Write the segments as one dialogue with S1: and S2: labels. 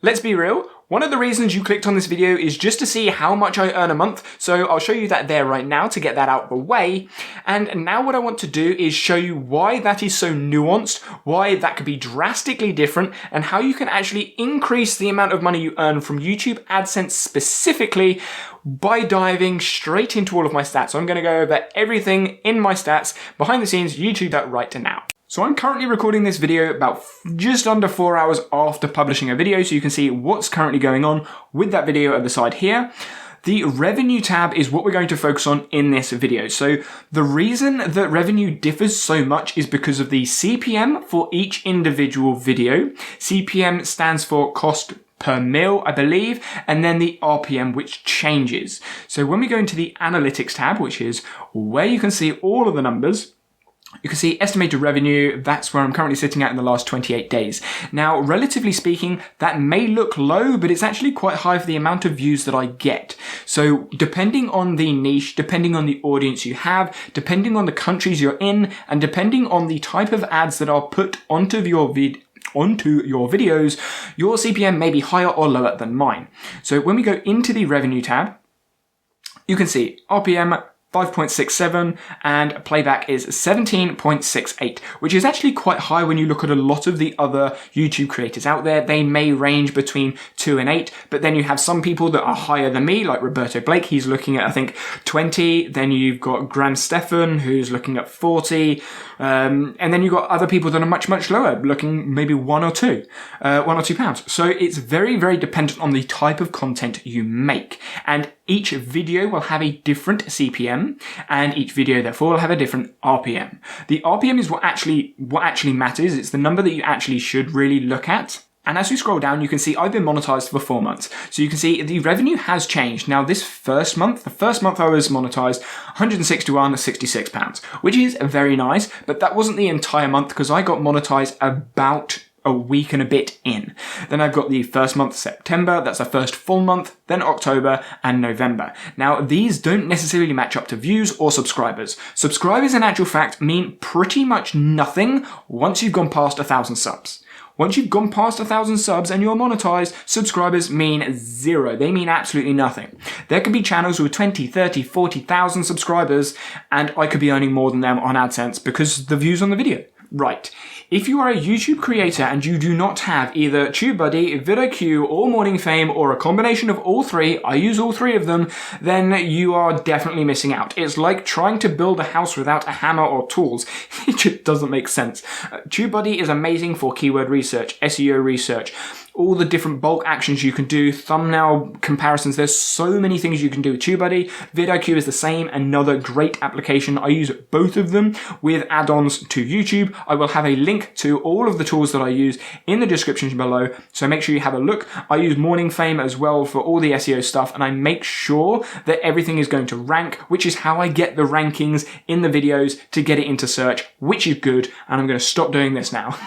S1: Let's be real, one of the reasons you clicked on this video is just to see how much I earn a month, so I'll show you that there right now to get that out of the way. And now what I want to do is show you why that is so nuanced, why that could be drastically different, and how you can actually increase the amount of money you earn from YouTube AdSense specifically by diving straight into all of my stats. So I'm going to go over everything in my stats, behind the scenes, YouTube right to now. So I'm currently recording this video about just under 4 hours after publishing a video, so you can see what's currently going on with that video at the side here. The revenue tab is what we're going to focus on in this video. So the reason that revenue differs so much is because of the CPM for each individual video. CPM stands for cost per mil, I believe, and then the RPM, which changes. So when we go into the analytics tab, which is where you can see all of the numbers, you can see estimated revenue. That's where I'm currently sitting at in the last 28 days. Now, relatively speaking, that may look low, but it's actually quite high for the amount of views that I get. So depending on the niche, depending on the audience you have, depending on the countries you're in, and depending on the type of ads that are put onto your videos, your CPM may be higher or lower than mine. So when we go into the revenue tab, you can see RPM 5.67 and playback is 17.68, which is actually quite high when you look at a lot of the other YouTube creators out there. They may range between 2 and 8, but then you have some people that are higher than me, like Roberto Blake. He's looking at, I think, 20. Then you've got Graham Stefan, who's looking at 40. And then you've got other people that are much, much lower, looking maybe 1 or 2 pounds. So it's very, very dependent on the type of content you make. And each video will have a different CPM, and each video therefore will have a different RPM. The RPM is what actually matters. It's the number that you actually should really look at. And as we scroll down, you can see I've been monetized for 4 months. So you can see the revenue has changed. Now the first month I was monetized £161.66, which is very nice, but that wasn't the entire month because I got monetized about a week and a bit in. Then I've got the first month, September, that's the first full month, then October and November. Now these don't necessarily match up to views or subscribers. Subscribers in actual fact mean pretty much nothing once you've gone past 1,000 subs. Once you've gone past 1,000 subs and you're monetized, subscribers mean zero. They mean absolutely nothing. There could be channels with 20, 30, 40,000 subscribers and I could be earning more than them on AdSense because the views on the video. Right. If you are a YouTube creator and you do not have either TubeBuddy, VidIQ, or Morning Fame, or a combination of all three, I use all three of them, then you are definitely missing out. It's like trying to build a house without a hammer or tools. It just doesn't make sense. TubeBuddy is amazing for keyword research, SEO research, all the different bulk actions you can do, thumbnail comparisons. There's so many things you can do with TubeBuddy. VidIQ is the same, another great application. I use both of them with add-ons to YouTube. I will have a link to all of the tools that I use in the description below, so make sure you have a look. I use Morning Fame as well for all the SEO stuff, and I make sure that everything is going to rank, which is how I get the rankings in the videos to get it into search, which is good, and I'm going to stop doing this now.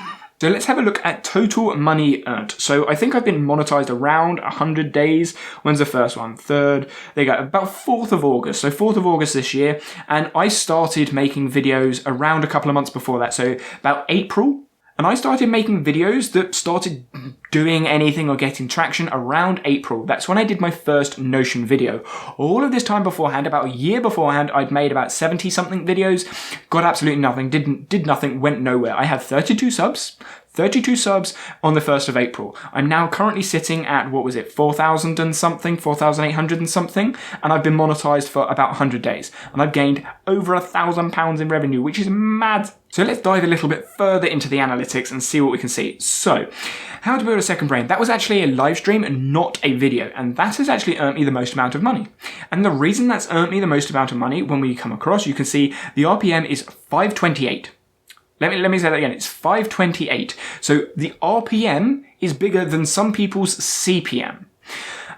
S1: So let's have a look at total money earned. So I think I've been monetized around 100 days. When's the first one? Third. There you go. About 4th of August. So 4th of August this year. And I started making videos around a couple of months before that. So about April. And I started making videos that started doing anything or getting traction around April. That's when I did my first Notion video. All of this time beforehand, about a year beforehand, I'd made about 70 something videos, got absolutely nothing, did nothing, went nowhere. I had 32 subs on the 1st of April. I'm now currently sitting at, 4,000 and something, 4,800 and something, and I've been monetized for about 100 days. And I've gained over £1,000 in revenue, which is mad. So let's dive a little bit further into the analytics and see what we can see. So, how to build a second brain. That was actually a live stream and not a video, and that has actually earned me the most amount of money. And the reason that's earned me the most amount of money, when we come across, you can see the RPM is 528. Let me say that again, it's 528. So the RPM is bigger than some people's CPM.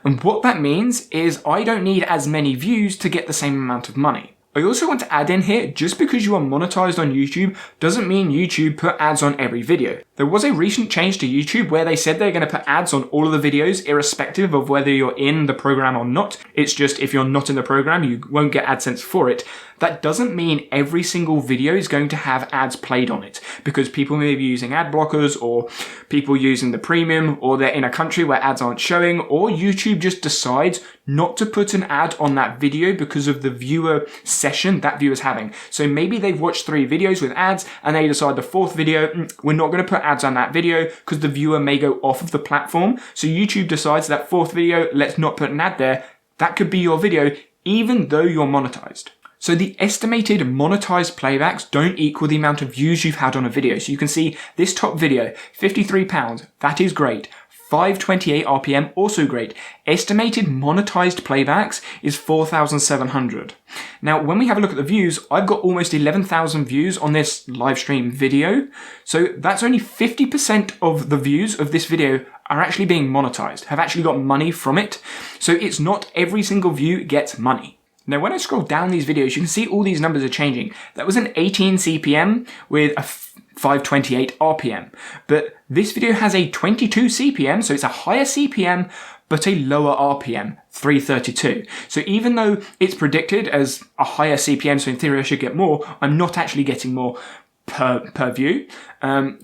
S1: And what that means is I don't need as many views to get the same amount of money. I also want to add in here, just because you are monetized on YouTube doesn't mean YouTube put ads on every video. There was a recent change to YouTube where they said they're going to put ads on all of the videos, irrespective of whether you're in the program or not. It's just if you're not in the program, you won't get AdSense for it. That doesn't mean every single video is going to have ads played on it, because people may be using ad blockers, or people using the premium, or they're in a country where ads aren't showing, or YouTube just decides not to put an ad on that video because of the viewer session that viewer's having. So maybe they've watched 3 videos with ads and they decide the 4th video, we're not going to put ads on that video because the viewer may go off of the platform. So YouTube decides that 4th video, let's not put an ad there. That could be your video, even though you're monetized. So the estimated monetized playbacks don't equal the amount of views you've had on a video. So you can see this top video, £53, that is great. 528 RPM, also great. Estimated monetized playbacks is 4,700. Now, when we have a look at the views, I've got almost 11,000 views on this live stream video. So that's only 50% of the views of this video are actually being monetized, have actually got money from it. So it's not every single view gets money. Now, when I scroll down these videos, you can see all these numbers are changing. That was an 18 CPM with a 528 RPM. But this video has a 22 CPM, so it's a higher CPM, but a lower RPM, 332. So even though it's predicted as a higher CPM, so in theory I should get more, I'm not actually getting more per view.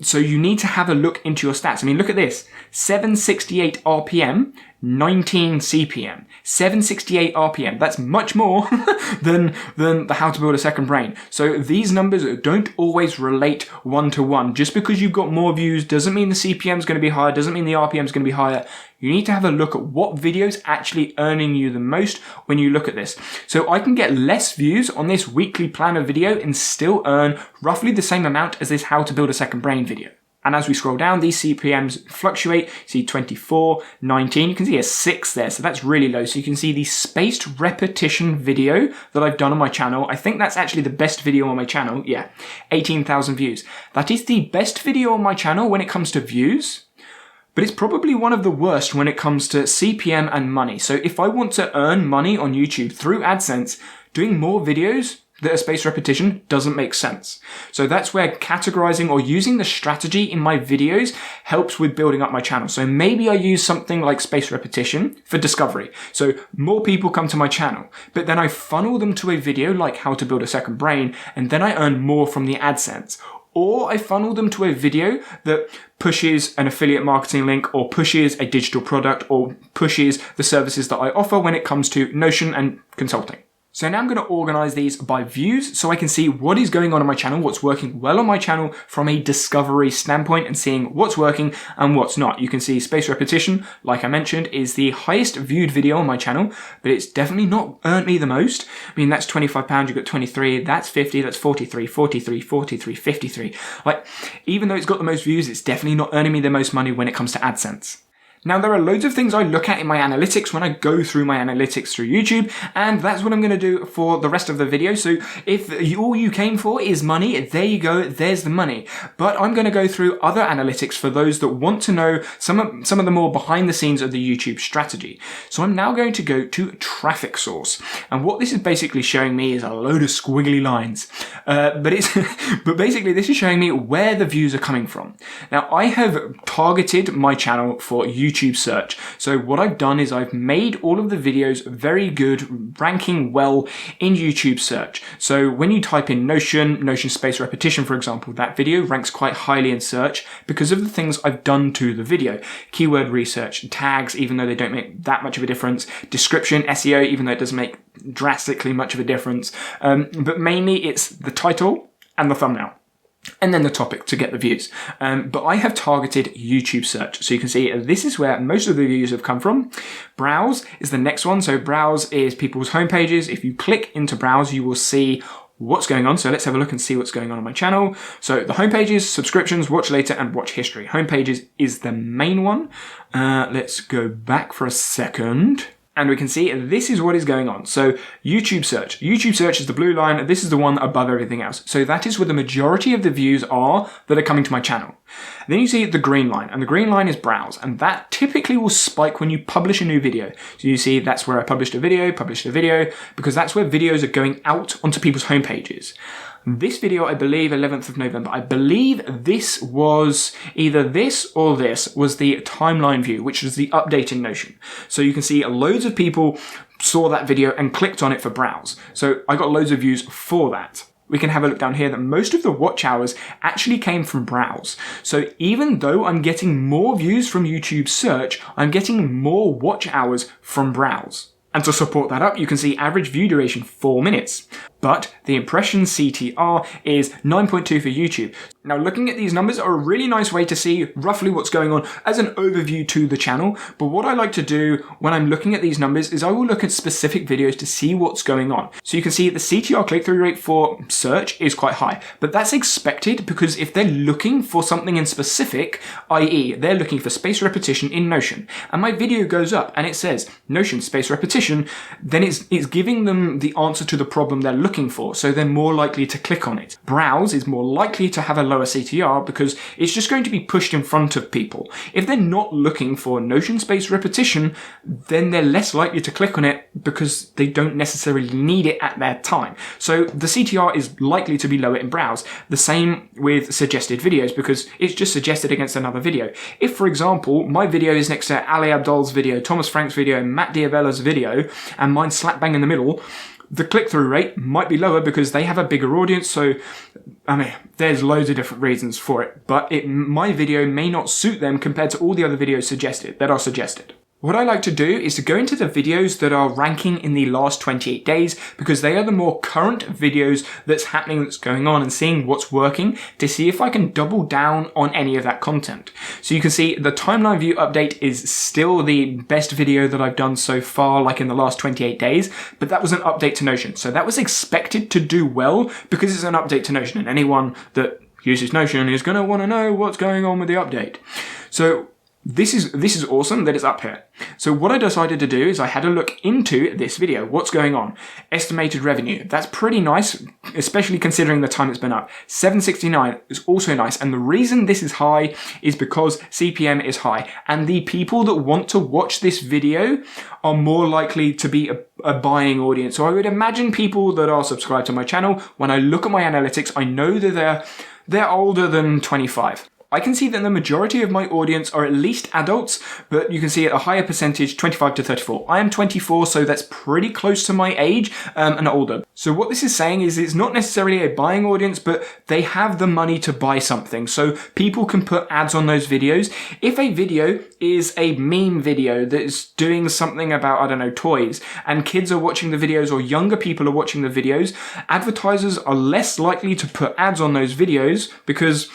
S1: So you need to have a look into your stats. I mean, look at this, 768 RPM, 19 CPM, 768 RPM. That's much more than the How to Build a Second Brain. So these numbers don't always relate one-to-one. Just because you've got more views doesn't mean the CPM is going to be higher, doesn't mean the RPM is going to be higher. You need to have a look at what video is actually earning you the most when you look at this. So I can get less views on this weekly planner video and still earn roughly the same amount as this How to Build a Second Brain video. And as we scroll down, these CPMs fluctuate. See 24, 19, you can see a 6 there, so that's really low. So you can see the spaced repetition video that I've done on my channel. I think that's actually the best video on my channel. Yeah, 18,000 views. That is the best video on my channel when it comes to views, but it's probably one of the worst when it comes to CPM and money. So if I want to earn money on YouTube through AdSense, doing more videos that are spaced repetition doesn't make sense. So that's where categorizing or using the strategy in my videos helps with building up my channel. So maybe I use something like spaced repetition for discovery. So more people come to my channel, but then I funnel them to a video like How to Build a Second Brain, and then I earn more from the AdSense. Or I funnel them to a video that pushes an affiliate marketing link, or pushes a digital product, or pushes the services that I offer when it comes to Notion and consulting. So now I'm going to organize these by views so I can see what is going on my channel, what's working well on my channel from a discovery standpoint, and seeing what's working and what's not. You can see spaced repetition, like I mentioned, is the highest viewed video on my channel, but it's definitely not earned me the most. I mean, that's £25, you've got 23, that's 50, that's 43, 43, 43, 53. Like, even though it's got the most views, it's definitely not earning me the most money when it comes to AdSense. Now, there are loads of things I look at in my analytics when I go through my analytics through YouTube, and that's what I'm going to do for the rest of the video. So if all you came for is money, there you go, there's the money. But I'm going to go through other analytics for those that want to know some of the more behind the scenes of the YouTube strategy. So I'm now going to go to traffic source. And what this is basically showing me is a load of squiggly lines. But basically this is showing me where the views are coming from. Now, I have targeted my channel for YouTube search. So what I've done is I've made all of the videos very good, ranking well in YouTube search. So when you type in Notion space repetition, for example, that video ranks quite highly in search because of the things I've done to the video. Keyword research, tags, even though they don't make that much of a difference, description, SEO, even though it doesn't make drastically much of a difference. But mainly it's the title and the thumbnail, and then the topic to get the views. But I have targeted YouTube search. So you can see this is where most of the views have come from. Browse is the next one. So browse is people's homepages. If you click into browse, you will see what's going on. So let's have a look and see what's going on my channel. So the homepages, subscriptions, watch later, and watch history. Homepages is the main one. Let's go back for a second. And we can see this is what is going on. So YouTube search. YouTube search is the blue line. This is the one above everything else. So that is where the majority of the views are that are coming to my channel. And then you see the green line, and the green line is browse. And that typically will spike when you publish a new video. So you see that's where I published a video, because that's where videos are going out onto people's homepages. This video, I believe 11th of November, I believe this was either this or this was the timeline view, which was the update in Notion. So you can see loads of people saw that video and clicked on it for browse. So I got loads of views for that. We can have a look down here that most of the watch hours actually came from browse. So even though I'm getting more views from YouTube search, I'm getting more watch hours from browse. And to support that up, you can see average view duration 4 minutes. But the impression CTR is 9.2 for YouTube. Now looking at these numbers are a really nice way to see roughly what's going on as an overview to the channel. But what I like to do when I'm looking at these numbers is I will look at specific videos to see what's going on. So you can see the CTR click-through rate for search is quite high, but that's expected because if they're looking for something in specific, i.e. they're looking for space repetition in Notion, and my video goes up and it says Notion space repetition, then it's giving them the answer to the problem they're looking for, so they're more likely to click on it. Browse is more likely to have a lower CTR because it's just going to be pushed in front of people. If they're not looking for Notion space repetition, then they're less likely to click on it because they don't necessarily need it at their time. So the CTR is likely to be lower in browse. The same with suggested videos because it's just suggested against another video. If, for example, my video is next to Ali Abdal's video, Thomas Frank's video, Matt Diavella's video, and mine's slap bang in the middle, the click-through rate might be lower because they have a bigger audience. So, I mean, there's loads of different reasons for it, but my video may not suit them compared to all the other videos that are suggested. What I like to do is to go into the videos that are ranking in the last 28 days because they are the more current videos that's going on and seeing what's working to see if I can double down on any of that content. So you can see the timeline view update is still the best video that I've done so far, like in the last 28 days, but that was an update to Notion. So that was expected to do well because it's an update to Notion and anyone that uses Notion is going to want to know what's going on with the update. So this is awesome that it's up here. So what I decided to do is I had a look into this video. What's going on? Estimated revenue. That's pretty nice, especially considering the time it's been up. 769 is also nice. And the reason this is high is because CPM is high. And the people that want to watch this video are more likely to be a buying audience. So I would imagine people that are subscribed to my channel, when I look at my analytics, I know that they're older than 25. I can see that the majority of my audience are at least adults, but you can see at a higher percentage, 25 to 34. I am 24, so that's pretty close to my age and older. So what this is saying is it's not necessarily a buying audience, but they have the money to buy something. So people can put ads on those videos. If a video is a meme video that is doing something about, I don't know, toys, and kids are watching the videos or younger people are watching the videos, advertisers are less likely to put ads on those videos because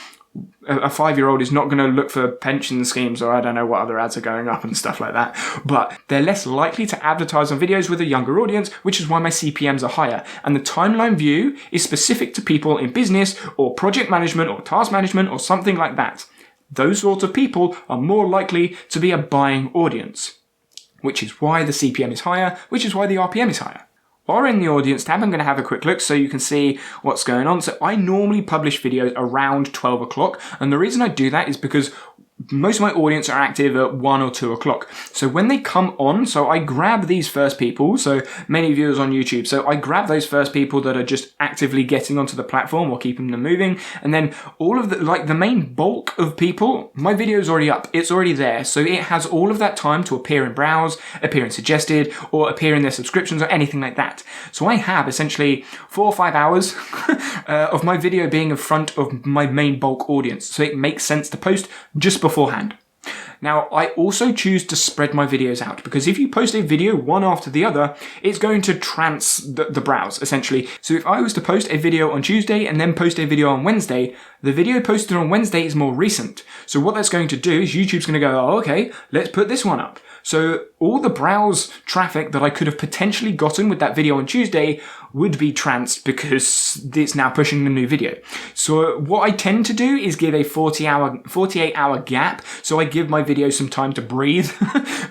S1: a 5-year-old is not going to look for pension schemes or I don't know what other ads are going up and stuff like that. But they're less likely to advertise on videos with a younger audience, which is why my CPMs are higher. And the timeline view is specific to people in business or project management or task management or something like that. Those sorts of people are more likely to be a buying audience, which is why the CPM is higher, which is why the RPM is higher. Or in the audience tab, I'm going to have a quick look so you can see what's going on. So I normally publish videos around 12 o'clock. And the reason I do that is because most of my audience are active at 1 or 2 o'clock. So when they come on, so I grab these first people, so many viewers on YouTube, so I grab those first people that are just actively getting onto the platform or keeping them moving, and then all of the main bulk of people, my video is already up, it's already there, so it has all of that time to appear in browse, appear in suggested, or appear in their subscriptions or anything like that. So I have essentially 4 or 5 hours of my video being in front of my main bulk audience, so it makes sense to post just beforehand. Now, I also choose to spread my videos out because if you post a video one after the other, it's going to the browse, essentially. So if I was to post a video on Tuesday and then post a video on Wednesday, the video posted on Wednesday is more recent. So what that's going to do is YouTube's going to go, oh, okay, let's put this one up. So all the browse traffic that I could have potentially gotten with that video on Tuesday would be tranced because it's now pushing the new video. So what I tend to do is give a 48-hour gap. So I give my video some time to breathe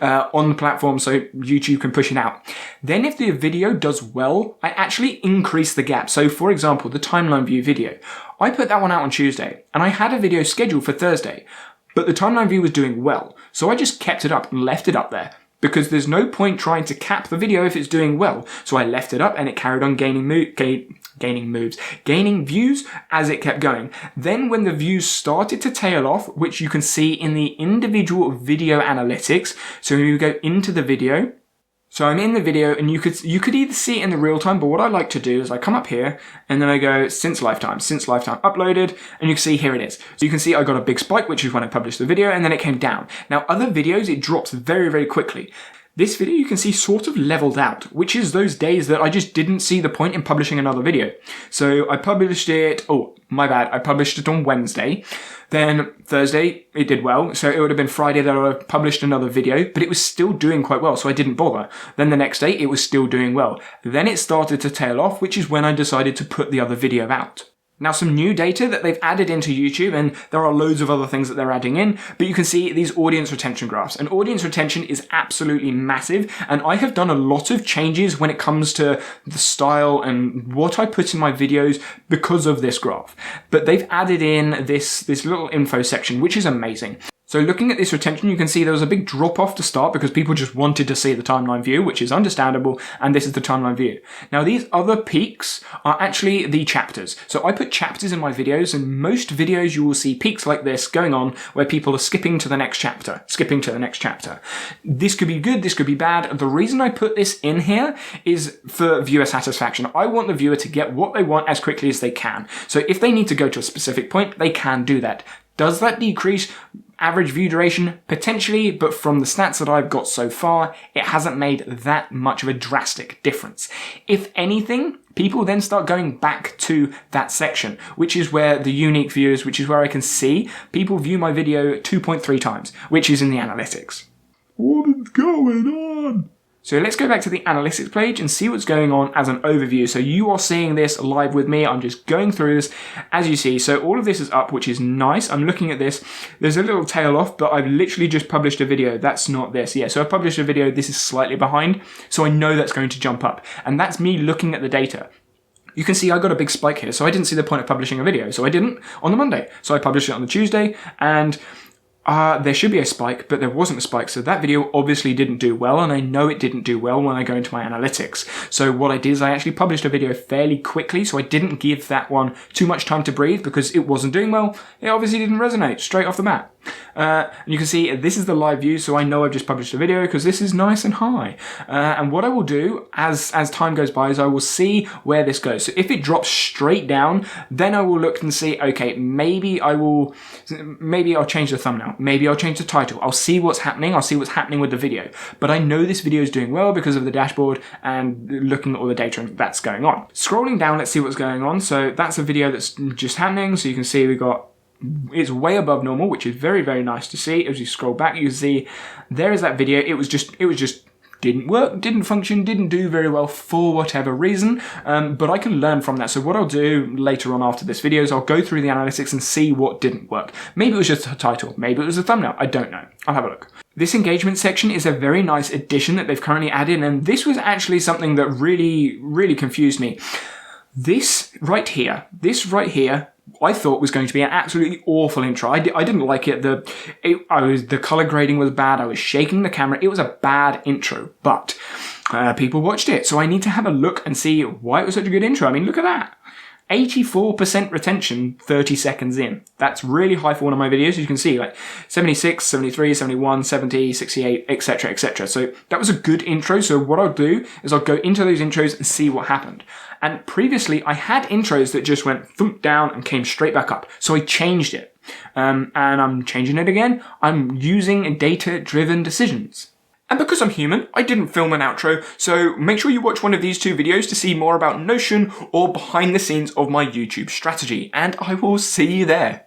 S1: on the platform so YouTube can push it out. Then if the video does well, I actually increase the gap. So for example, the timeline view video, I put that one out on Tuesday and I had a video scheduled for Thursday. But the timeline view was doing well, so I just kept it up and left it up there because there's no point trying to cap the video if it's doing well. So I left it up and it carried on gaining gaining moves, gaining views as it kept going. Then when the views started to tail off, which you can see in the individual video analytics, so when you go into the video, so I'm in the video and you could either see it in the real time, but what I like to do is I come up here and then I go since lifetime uploaded, and you can see here it is. So you can see I got a big spike, which is when I published the video, and then it came down. Now other videos, it drops very, very quickly. This video you can see sort of leveled out, which is those days that I just didn't see the point in publishing another video. So I published it, I published it on Wednesday. Then Thursday, it did well. So it would have been Friday that I published another video, but it was still doing quite well, so I didn't bother. Then the next day, it was still doing well. Then it started to tail off, which is when I decided to put the other video out. Now, some new data that they've added into YouTube, and there are loads of other things that they're adding in, but you can see these audience retention graphs. And audience retention is absolutely massive, and I have done a lot of changes when it comes to the style and what I put in my videos because of this graph. But they've added in this little info section, which is amazing. So looking at this retention, you can see there was a big drop off to start because people just wanted to see the timeline view, which is understandable, and this is the timeline view. Now these other peaks are actually the chapters. So I put chapters in my videos, and most videos you will see peaks like this going on where people are skipping to the next chapter. This could be good, this could be bad. The reason I put this in here is for viewer satisfaction. I want the viewer to get what they want as quickly as they can. So if they need to go to a specific point, they can do that. Does that decrease average view duration? Potentially, but from the stats that I've got so far, it hasn't made that much of a drastic difference. If anything, people then start going back to that section, which is where the unique viewers, which is where I can see people view my video 2.3 times, which is in the analytics. What is going on? So let's go back to the analytics page and see what's going on as an overview. So you are seeing this live with me. I'm just going through this as you see. So all of this is up, which is nice. I'm looking at this. There's a little tail off, but I've literally just published a video. That's not this. Yeah, so I published a video. This is slightly behind. So I know that's going to jump up. And that's me looking at the data. You can see I got a big spike here. So I didn't see the point of publishing a video. So I didn't on the Monday. So I published it on the Tuesday, and there should be a spike, but there wasn't a spike, so that video obviously didn't do well, and I know it didn't do well when I go into my analytics. So what I did is I actually published a video fairly quickly, so I didn't give that one too much time to breathe because it wasn't doing well. It obviously didn't resonate straight off the bat. And you can see this is the live view, so I know I've just published a video because this is nice and high. And what I will do as time goes by is I will see where this goes. So if it drops straight down, then I will look and see, okay, maybe I'll change the thumbnail. Maybe I'll change the title. I'll see what's happening. I'll see what's happening with the video. But I know this video is doing well because of the dashboard and looking at all the data that's going on. Scrolling down, let's see what's going on. So that's a video that's just happening. So you can see it's way above normal, which is very, very nice to see. As you scroll back, you see there is that video. It was just didn't work, didn't function, didn't do very well for whatever reason, but I can learn from that. So what I'll do later on after this video is I'll go through the analytics and see what didn't work. Maybe it was just a title, maybe it was a thumbnail, I don't know. I'll have a look. This engagement section is a very nice addition that they've currently added, and this was actually something that really, really confused me. This right here, I thought was going to be an absolutely awful intro. I didn't like it. The color grading was bad. I was shaking the camera. It was a bad intro, but people watched it. So I need to have a look and see why it was such a good intro. I mean, look at that. 84% retention 30 seconds in. That's really high for one of my videos. As you can see, like 76, 73, 71, 70, 68, etc., etc. So that was a good intro. So what I'll do is I'll go into those intros and see what happened. And previously I had intros that just went thump down and came straight back up. So I changed it. And I'm changing it again. I'm using data-driven decisions. And because I'm human, I didn't film an outro, so make sure you watch one of these two videos to see more about Notion or behind the scenes of my YouTube strategy, and I will see you there.